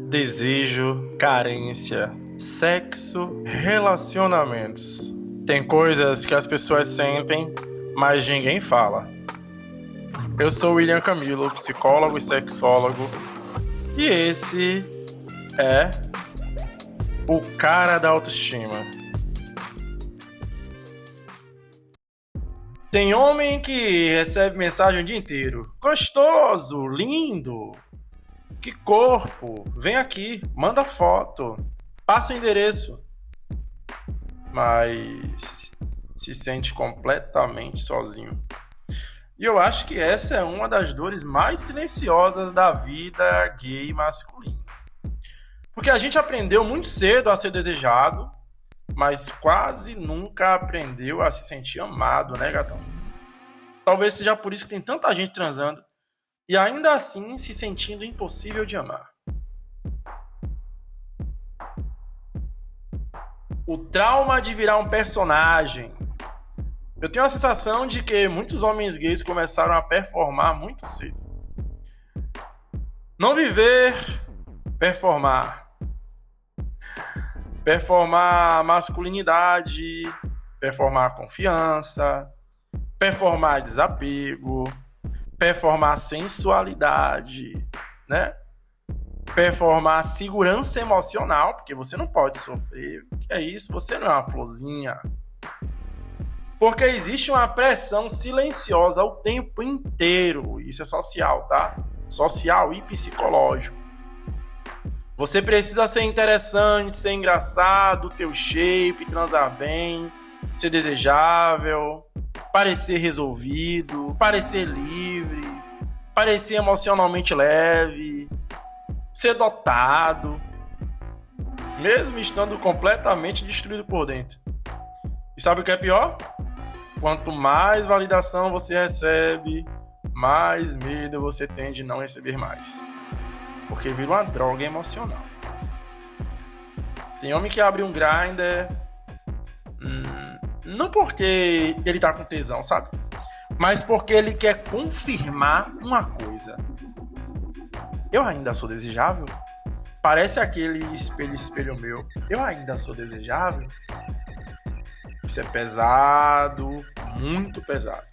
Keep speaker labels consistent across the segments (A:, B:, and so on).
A: Desejo, carência, sexo, relacionamentos. Tem coisas que as pessoas sentem, mas ninguém fala. Eu sou William Camilo, psicólogo e sexólogo, e esse é o cara da autoestima. Tem homem que recebe mensagem o dia inteiro. Gostoso, lindo. Que corpo! Vem aqui, manda foto, passa o endereço. Mas se sente completamente sozinho. E eu acho que essa é uma das dores mais silenciosas da vida gay masculina. Porque a gente aprendeu muito cedo a ser desejado, mas quase nunca aprendeu a se sentir amado, né, gatão? Talvez seja por isso que tem tanta gente transando e ainda assim se sentindo impossível de amar. O trauma de virar um personagem. Eu tenho a sensação de que muitos homens gays começaram a performar muito cedo. Não viver, performar. Performar masculinidade, performar confiança, performar desapego, performar sensualidade, né? Performar segurança emocional, porque você não pode sofrer. O que é isso? Você não é uma florzinha. Porque existe uma pressão silenciosa o tempo inteiro. Isso é social, tá? Social e psicológico. Você precisa ser interessante, ser engraçado, ter o shape, transar bem, ser desejável, parecer resolvido, parecer livre, parecer emocionalmente leve, ser dotado, mesmo estando completamente destruído por dentro. E sabe o que é pior? Quanto mais validação você recebe, mais medo você tem de não receber mais. Porque vira uma droga emocional. Tem homem que abre um Grindr, não porque ele tá com tesão, sabe? Mas porque ele quer confirmar uma coisa. Eu ainda sou desejável? Parece aquele espelho meu. Eu ainda sou desejável? Isso é pesado, muito pesado.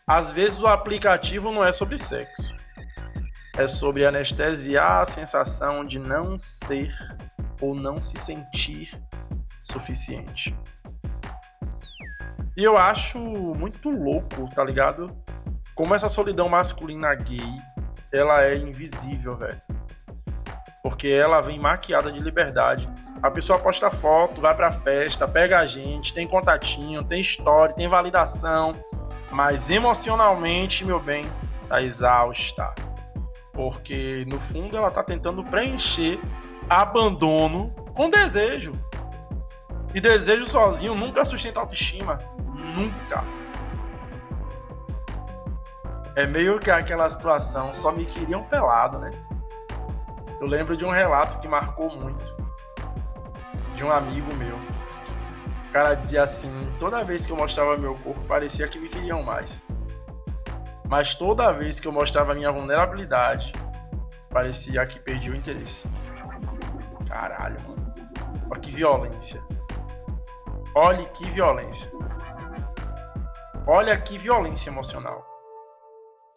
A: Às vezes o aplicativo não é sobre sexo. É sobre anestesiar a sensação de não ser ou não se sentir suficiente. E eu acho muito louco, tá ligado? Como essa solidão masculina gay, ela é invisível, velho. Porque ela vem maquiada de liberdade. A pessoa posta foto, vai pra festa, pega a gente, tem contatinho, tem história, tem validação. Mas emocionalmente, meu bem, tá exausta. Porque, no fundo, ela tá tentando preencher abandono com desejo. E desejo sozinho nunca sustenta autoestima. Nunca. É meio que aquela situação, só me queriam pelado, né? Eu lembro de um relato que marcou muito. De um amigo meu. O cara dizia assim, toda vez que eu mostrava meu corpo, parecia que me queriam mais. Mas toda vez que eu mostrava minha vulnerabilidade, parecia que perdi o interesse. Caralho, mano. Olha que violência. Olha que violência. Olha que violência emocional.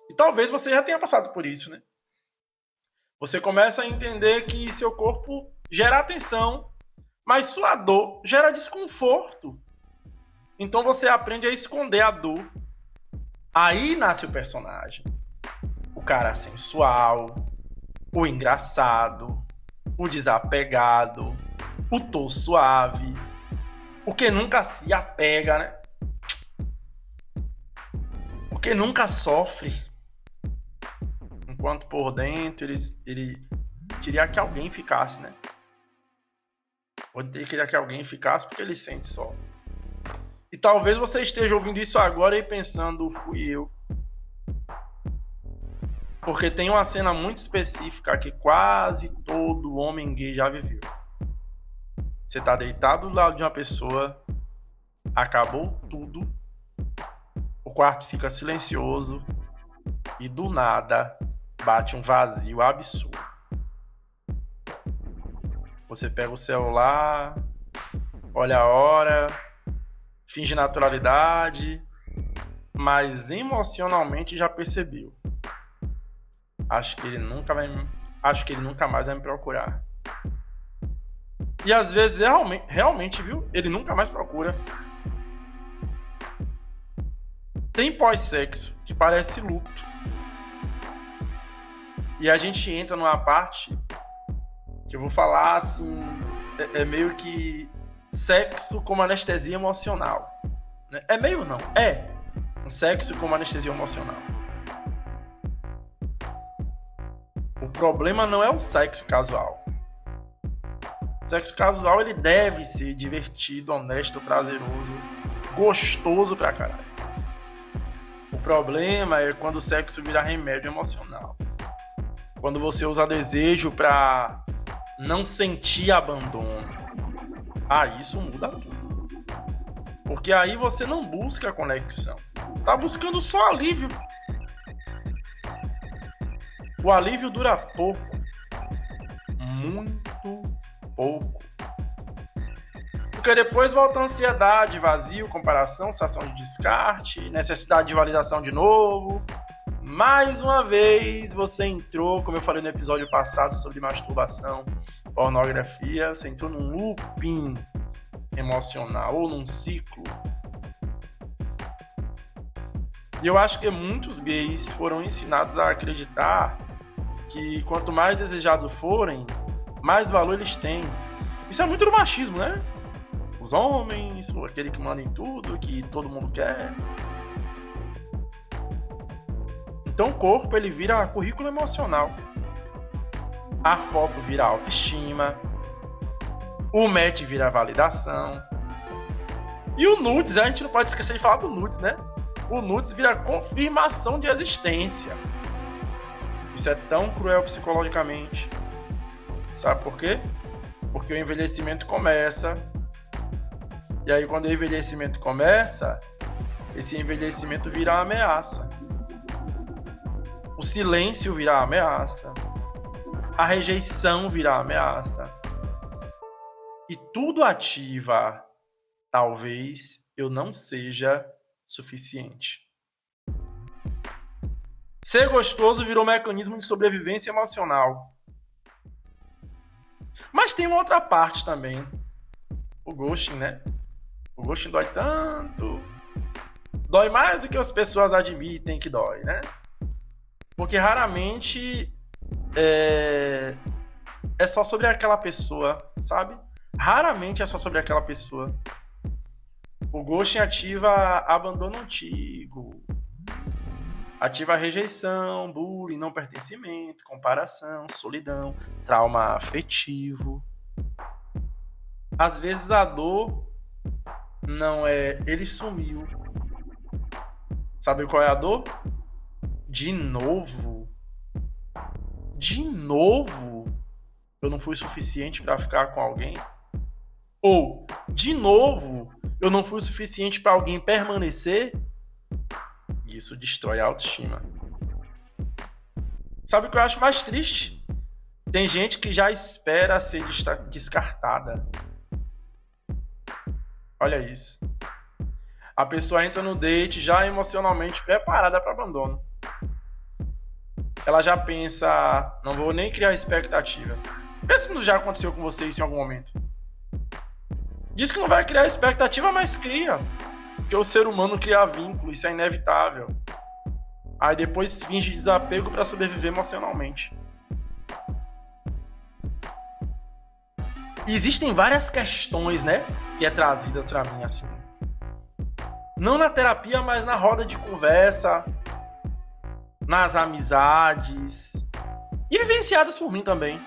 A: E talvez você já tenha passado por isso, né? Você começa a entender que seu corpo gera atenção, mas sua dor gera desconforto. Então você aprende a esconder a dor. Aí nasce o personagem. O cara sensual, o engraçado, o desapegado, o tô suave, o que nunca se apega, né? O que nunca sofre. Enquanto por dentro ele queria que alguém ficasse, né? Ou ele queria que alguém ficasse porque ele sente só. E talvez você esteja ouvindo isso agora e pensando, fui eu. Porque tem uma cena muito específica que quase todo homem gay já viveu. Você tá deitado do lado de uma pessoa, acabou tudo, o quarto fica silencioso e do nada bate um vazio absurdo. Você pega o celular, olha a hora, finge naturalidade, mas emocionalmente já percebeu. Acho que ele nunca mais vai me procurar. E às vezes, realmente, viu? Ele nunca mais procura. Tem pós-sexo que parece luto. E a gente entra numa parte que eu vou falar assim, é meio que sexo como anestesia emocional. É meio não, é um sexo como anestesia emocional. O problema não é o sexo casual. O sexo casual ele deve ser divertido, honesto, prazeroso, gostoso pra caralho. O problema é quando o sexo vira remédio emocional. Quando você usa desejo pra não sentir abandono. Isso muda tudo. Porque aí você não busca conexão. Tá buscando só alívio. O alívio dura pouco. Muito pouco. Porque depois volta a ansiedade, vazio, comparação, sensação de descarte, necessidade de validação de novo. Mais uma vez você entrou, como eu falei no episódio passado sobre masturbação, pornografia, você entrou num looping emocional ou num ciclo. E eu acho que muitos gays foram ensinados a acreditar que quanto mais desejados forem, mais valor eles têm. Isso é muito do machismo, né? Os homens, aquele que manda em tudo, que todo mundo quer. Então o corpo ele vira currículo emocional. A foto vira autoestima. O match vira validação. E o nudes, a gente não pode esquecer de falar do nudes, né? O nudes vira confirmação de existência. Isso é tão cruel psicologicamente. Sabe por quê? Porque o envelhecimento começa. E aí quando o envelhecimento começa, esse envelhecimento vira ameaça. O silêncio vira ameaça. A rejeição vira ameaça. E tudo ativa, talvez eu não seja suficiente. Ser gostoso virou um mecanismo de sobrevivência emocional. Mas tem uma outra parte também. O ghosting, né? O ghosting dói tanto. Dói mais do que as pessoas admitem que dói, né? Porque raramente é só sobre aquela pessoa, sabe? Raramente é só sobre aquela pessoa. O ghosting ativa abandono antigo, ativa rejeição, bullying, não pertencimento, comparação, solidão, trauma afetivo. Às vezes a dor não é ele sumiu. Sabe qual é a dor? De novo? Eu não fui suficiente para ficar com alguém? Ou, de novo, eu não fui suficiente para alguém permanecer? Isso destrói a autoestima. Sabe o que eu acho mais triste? Tem gente que já espera ser descartada. Olha isso. A pessoa entra no date já emocionalmente preparada para abandono. Ela já pensa, não vou nem criar expectativa. Pensa se não já aconteceu com você isso em algum momento. Diz que não vai criar expectativa, mas cria. Porque o ser humano cria vínculo, isso é inevitável. Aí depois finge desapego para sobreviver emocionalmente. E existem várias questões, né? Que é trazidas para mim assim. Não na terapia, mas na roda de conversa, nas amizades e vivenciadas por mim também.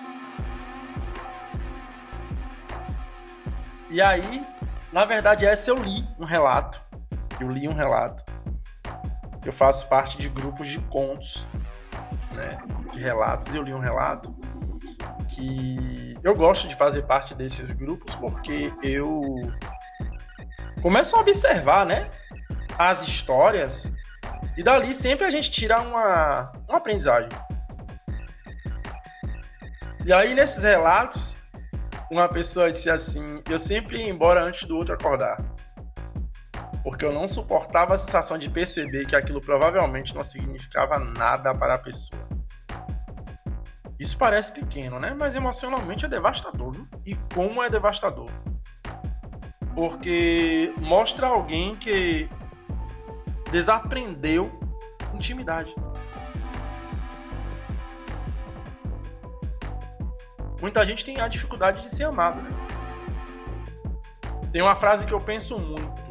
A: E aí, na verdade, essa eu li um relato. Eu faço parte de grupos de contos, né? De relatos. Eu li um relato que eu gosto de fazer parte desses grupos porque eu começo a observar, né? As histórias e dali sempre a gente tira uma aprendizagem. E aí, nesses relatos, Uma pessoa disse assim: eu sempre ia embora antes do outro acordar, porque eu não suportava a sensação de perceber que aquilo provavelmente não significava nada para a pessoa. Isso parece pequeno, né? Mas emocionalmente é devastador, viu? E como é devastador? Porque mostra alguém que desaprendeu intimidade. Muita gente tem a dificuldade de ser amado, né? Tem uma frase que eu penso muito.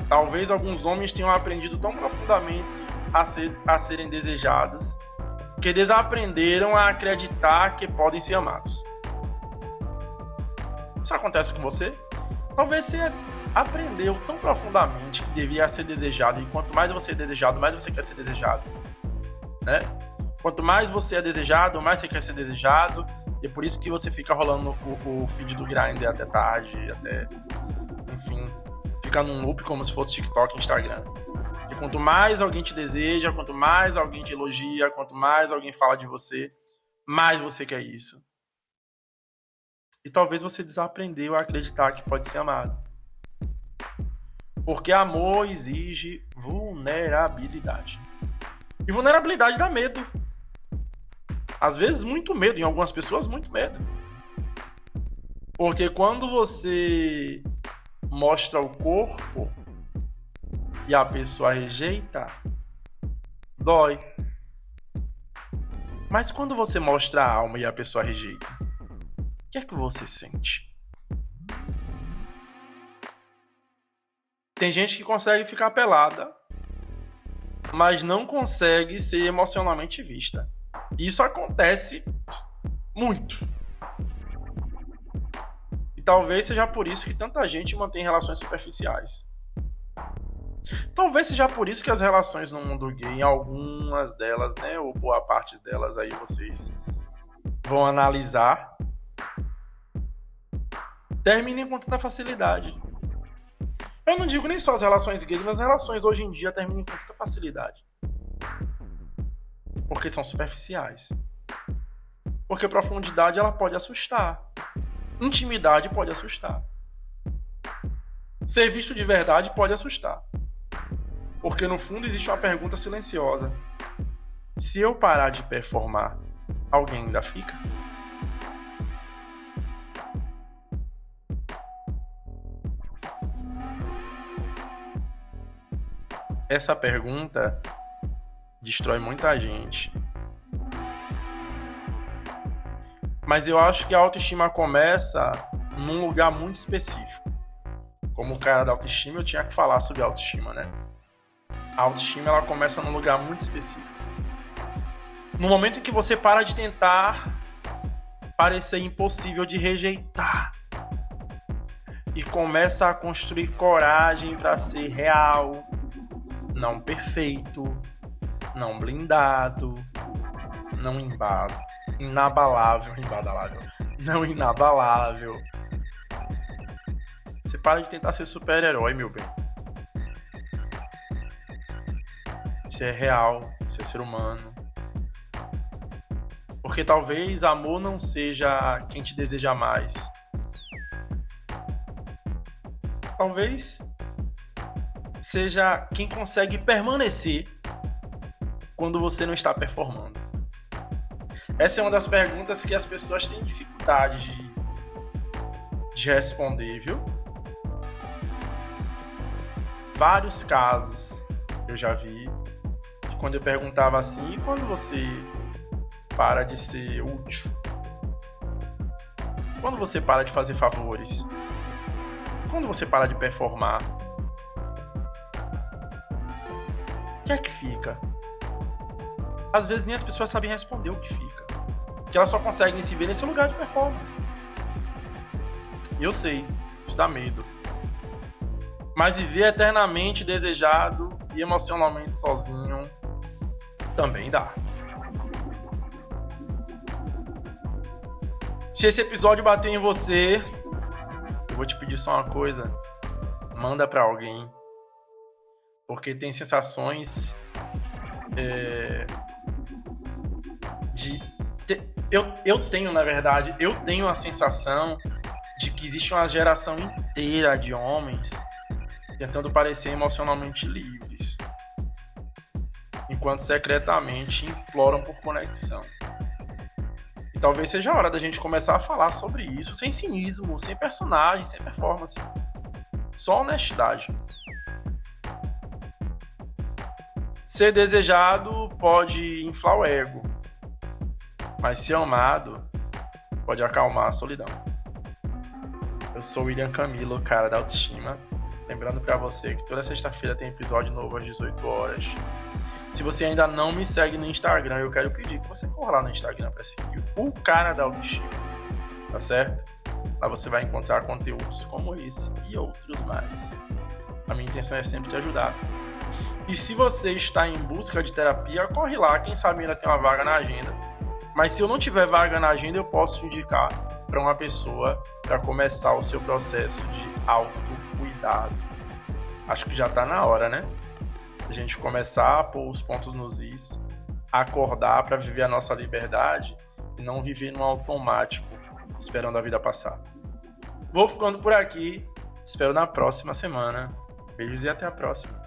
A: Talvez alguns homens tenham aprendido tão profundamente a serem desejados que desaprenderam a acreditar que podem ser amados. Isso acontece com você? Talvez você aprendeu tão profundamente que devia ser desejado, e quanto mais você é desejado, mais você quer ser desejado, né? Quanto mais você é desejado, mais você quer ser desejado, e é por isso que você fica rolando o feed do Grindr até tarde, enfim, fica num loop como se fosse TikTok e Instagram. E quanto mais alguém te deseja, quanto mais alguém te elogia, quanto mais alguém fala de você, mais você quer isso. E talvez você desaprendeu a acreditar que pode ser amado. Porque amor exige vulnerabilidade. E vulnerabilidade dá medo. Às vezes muito medo, em algumas pessoas muito medo. Porque quando você mostra o corpo e a pessoa rejeita, dói. Mas quando você mostra a alma e a pessoa rejeita, o que é que você sente? Tem gente que consegue ficar pelada, mas não consegue ser emocionalmente vista. Isso acontece muito. E talvez seja por isso que tanta gente mantém relações superficiais. Talvez seja por isso que as relações no mundo gay, algumas delas, né, ou boa parte delas, aí vocês vão analisar, terminem com tanta facilidade. Eu não digo nem só as relações gays, mas as relações hoje em dia terminam com tanta facilidade. Porque são superficiais. Porque profundidade ela pode assustar. Intimidade pode assustar. Ser visto de verdade pode assustar. Porque no fundo existe uma pergunta silenciosa. Se eu parar de performar, alguém ainda fica? Essa pergunta destrói muita gente. Mas eu acho que a autoestima começa num lugar muito específico. Como o cara da autoestima, eu tinha que falar sobre autoestima, né? A autoestima ela começa num lugar muito específico. No momento em que você para de tentar parecer impossível de rejeitar e começa a construir coragem para ser real, não perfeito, não blindado, não inabalável, não inabalável. Você para de tentar ser super-herói, meu bem. Você é real, você é ser humano. Porque talvez amor não seja quem te deseja mais. Talvez seja quem consegue permanecer quando você não está performando. Essa é uma das perguntas que as pessoas têm dificuldade de responder, viu? Vários casos eu já vi de quando eu perguntava assim: e quando você para de ser útil? Quando você para de fazer favores? Quando você para de performar? O que é que fica? Às vezes nem as pessoas sabem responder o que fica. Porque elas só conseguem se ver nesse lugar de performance. E eu sei, isso dá medo. Mas viver eternamente desejado e emocionalmente sozinho também dá. Se esse episódio bater em você, eu vou te pedir só uma coisa. Manda pra alguém. Porque tem sensações Eu tenho, na verdade, a sensação de que existe uma geração inteira de homens tentando parecer emocionalmente livres, enquanto secretamente imploram por conexão. E talvez seja a hora da gente começar a falar sobre isso, sem cinismo, sem personagem, sem performance. Só honestidade. Ser desejado pode inflar o ego, mas ser amado pode acalmar a solidão. Eu sou o William Camilo, cara da autoestima. Lembrando pra você que toda sexta-feira tem episódio novo às 18 horas. Se você ainda não me segue no Instagram, eu quero pedir que você corra lá no Instagram pra seguir o cara da autoestima. Tá certo? Lá você vai encontrar conteúdos como esse e outros mais. A minha intenção é sempre te ajudar. E se você está em busca de terapia, corre lá, quem sabe ainda tem uma vaga na agenda. Mas se eu não tiver vaga na agenda, eu posso te indicar para uma pessoa para começar o seu processo de autocuidado. Acho que já está na hora, né? A gente começar a pôr os pontos nos is, acordar para viver a nossa liberdade e não viver no automático, esperando a vida passar. Vou ficando por aqui, espero na próxima semana. Beijos e até a próxima.